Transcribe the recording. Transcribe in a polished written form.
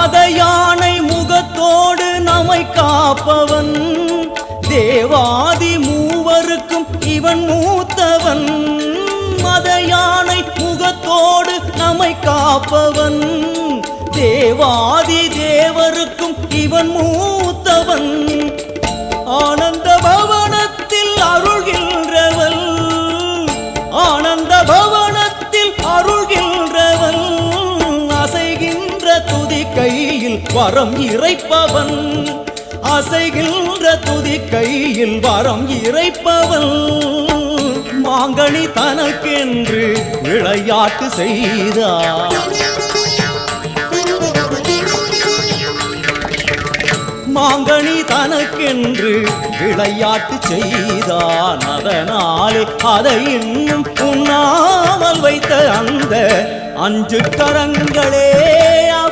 மத யானை முகத்தோடு நம்மை காப்பவன், தேவாதி மூவருக்கும் இவன் மூத்தவன். மத யானை முகத்தோடு நம்மை காப்பவன், தேவாதி தேவருக்கும் இவன் மூத்தவன். ஆனந்த பவனத்தில் அருள்கின்றவன், ஆனந்த பவனத்தில் அருள்கின்றவன். அசைகின்ற துதி கையில் வரம் இறைப்பவன், அசைகின்ற துதி கையில் வரம் இறைப்பவன். மாங்கனி தனக்கென்று விளையாட்டு செய்தார், மாங்கனி தனக்கென்று விளையாட்டு செய்தான். அதனாலே அதை இன்னும் உண்ணாமல் வைத்த அந்த 5 கரங்களே